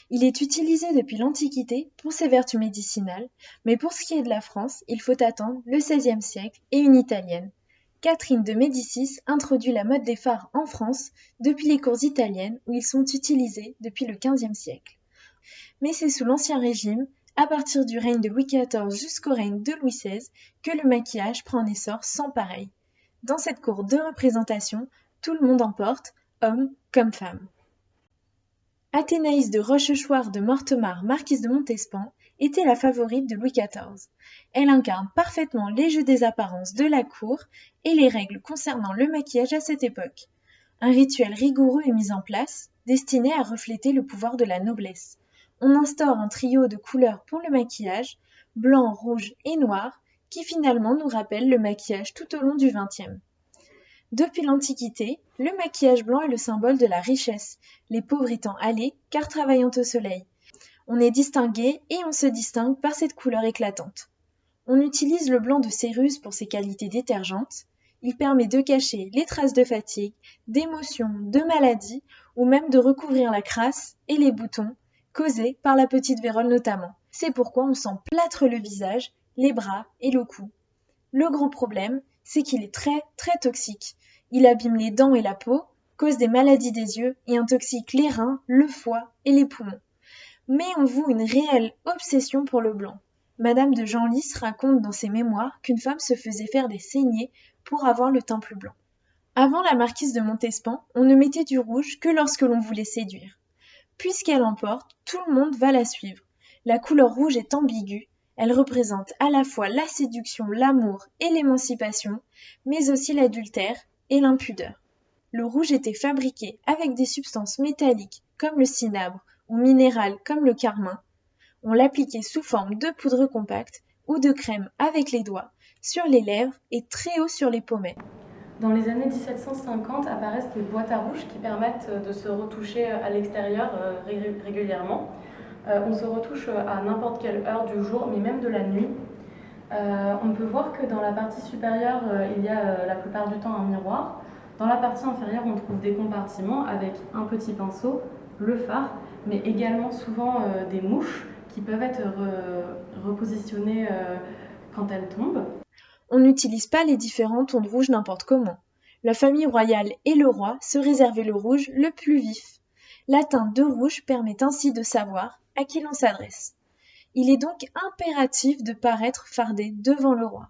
Il est utilisé depuis l'Antiquité pour ses vertus médicinales, mais pour ce qui est de la France, il faut attendre le XVIe siècle et une Italienne. Catherine de Médicis introduit la mode des fards en France depuis les cours italiennes où ils sont utilisés depuis le XVe siècle. Mais c'est sous l'Ancien Régime, à partir du règne de Louis XIV jusqu'au règne de Louis XVI, que le maquillage prend un essor sans pareil. Dans cette cour de représentation, tout le monde en porte, hommes comme femmes. Athénaïs de Rochechouart de Mortemart, marquise de Montespan, était la favorite de Louis XIV. Elle incarne parfaitement les jeux des apparences de la cour et les règles concernant le maquillage à cette époque. Un rituel rigoureux est mis en place, destiné à refléter le pouvoir de la noblesse. On instaure un trio de couleurs pour le maquillage, blanc, rouge et noir, qui finalement nous rappelle le maquillage tout au long du XXe. Depuis l'Antiquité, le maquillage blanc est le symbole de la richesse, les pauvres étant hâlés car travaillant au soleil. On est distingué et on se distingue par cette couleur éclatante. On utilise le blanc de céruse pour ses qualités détergentes. Il permet de cacher les traces de fatigue, d'émotion, de maladie ou même de recouvrir la crasse et les boutons causés par la petite vérole notamment. C'est pourquoi on s'emplâtre le visage, les bras et le cou. Le gros problème, c'est qu'il est très toxique. Il abîme les dents et la peau, cause des maladies des yeux et intoxique les reins, le foie et les poumons. Mais on voue une réelle obsession pour le blanc. Madame de Genlis raconte dans ses mémoires qu'une femme se faisait faire des saignées pour avoir le teint plus blanc. Avant la marquise de Montespan, on ne mettait du rouge que lorsque l'on voulait séduire. Puisqu'elle emporte, tout le monde va la suivre. La couleur rouge est ambiguë. Elle représente à la fois la séduction, l'amour et l'émancipation, mais aussi l'adultère et l'impudeur. Le rouge était fabriqué avec des substances métalliques comme le cinabre ou minérales comme le carmin. On l'appliquait sous forme de poudre compacte ou de crème avec les doigts, sur les lèvres et très haut sur les pommettes. Dans les années 1750 apparaissent des boîtes à rouge qui permettent de se retoucher à l'extérieur régulièrement. On se retouche à n'importe quelle heure du jour, mais même de la nuit. On peut voir que dans la partie supérieure, il y a la plupart du temps un miroir. Dans la partie inférieure, on trouve des compartiments avec un petit pinceau, le fard, mais également souvent des mouches qui peuvent être repositionnées quand elles tombent. On n'utilise pas les différents tons de rouge n'importe comment. La famille royale et le roi se réservaient le rouge le plus vif. La teinte de rouge permet ainsi de savoir à qui l'on s'adresse. Il est donc impératif de paraître fardé devant le roi.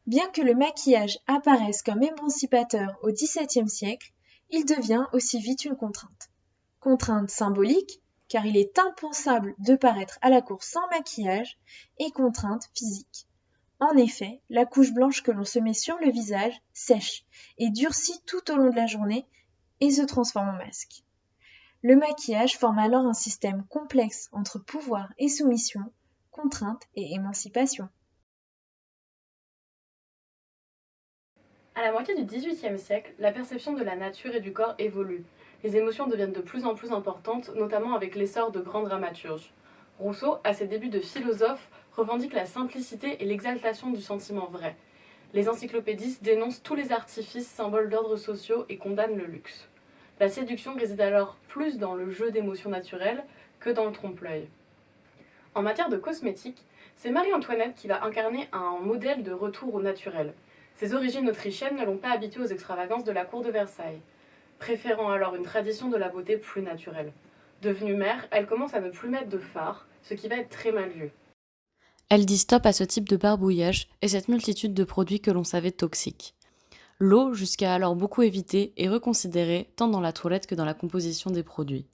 Bien que le maquillage apparaisse comme émancipateur au XVIIe siècle, il devient aussi vite une contrainte. Contrainte symbolique, car il est impensable de paraître à la cour sans maquillage, et contrainte physique. En effet, la couche blanche que l'on se met sur le visage sèche et durcit tout au long de la journée et se transforme en masque. Le maquillage forme alors un système complexe entre pouvoir et soumission, contrainte et émancipation. À la moitié du XVIIIe siècle, la perception de la nature et du corps évolue. Les émotions deviennent de plus en plus importantes, notamment avec l'essor de grands dramaturges. Rousseau, à ses débuts de philosophe, revendique la simplicité et l'exaltation du sentiment vrai. Les encyclopédistes dénoncent tous les artifices, symboles d'ordre sociaux et condamnent le luxe. La séduction réside alors plus dans le jeu d'émotions naturelles que dans le trompe-l'œil. En matière de cosmétique, c'est Marie-Antoinette qui va incarner un modèle de retour au naturel. Ses origines autrichiennes ne l'ont pas habituée aux extravagances de la cour de Versailles, préférant alors une tradition de la beauté plus naturelle. Devenue mère, elle commence à ne plus mettre de fard, ce qui va être très mal vu. Elle dit stop à ce type de barbouillage et cette multitude de produits que l'on savait toxiques. L'eau, jusqu'à alors beaucoup évitée, est reconsidérée tant dans la toilette que dans la composition des produits.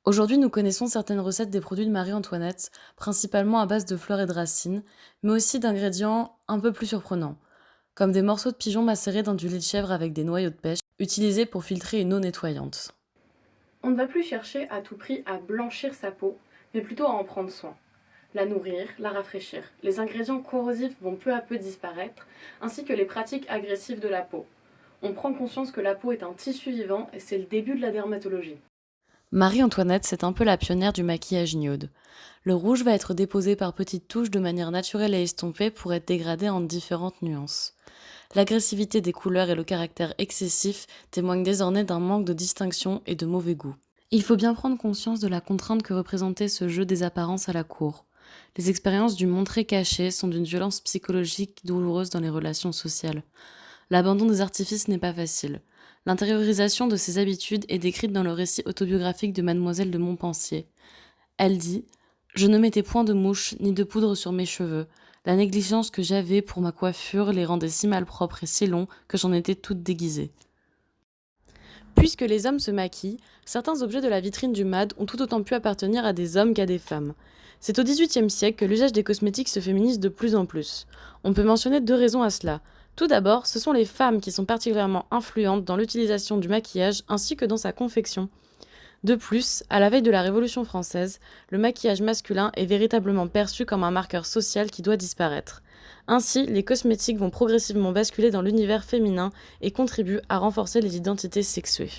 Aujourd'hui, nous connaissons certaines recettes des produits de Marie-Antoinette, principalement à base de fleurs et de racines, mais aussi d'ingrédients un peu plus surprenants, comme des morceaux de pigeon macérés dans du lait de chèvre avec des noyaux de pêche, utilisés pour filtrer une eau nettoyante. On ne va plus chercher à tout prix à blanchir sa peau, mais plutôt à en prendre soin. La nourrir, la rafraîchir. Les ingrédients corrosifs vont peu à peu disparaître, ainsi que les pratiques agressives de la peau. On prend conscience que la peau est un tissu vivant et c'est le début de la dermatologie. Marie-Antoinette, c'est un peu la pionnière du maquillage iode. Le rouge va être déposé par petites touches de manière naturelle et estompée pour être dégradé en différentes nuances. L'agressivité des couleurs et le caractère excessif témoignent désormais d'un manque de distinction et de mauvais goût. Il faut bien prendre conscience de la contrainte que représentait ce jeu des apparences à la cour. Les expériences du montré caché sont d'une violence psychologique douloureuse dans les relations sociales. L'abandon des artifices n'est pas facile. L'intériorisation de ces habitudes est décrite dans le récit autobiographique de Mademoiselle de Montpensier. Elle dit « Je ne mettais point de mouche ni de poudre sur mes cheveux. La négligence que j'avais pour ma coiffure les rendait si malpropres et si longs que j'en étais toute déguisée. » Puisque les hommes se maquillent, certains objets de la vitrine du MAD ont tout autant pu appartenir à des hommes qu'à des femmes. C'est au XVIIIe siècle que l'usage des cosmétiques se féminise de plus en plus. On peut mentionner 2 raisons à cela. Tout d'abord, ce sont les femmes qui sont particulièrement influentes dans l'utilisation du maquillage ainsi que dans sa confection. De plus, à la veille de la Révolution française, le maquillage masculin est véritablement perçu comme un marqueur social qui doit disparaître. Ainsi, les cosmétiques vont progressivement basculer dans l'univers féminin et contribuent à renforcer les identités sexuées.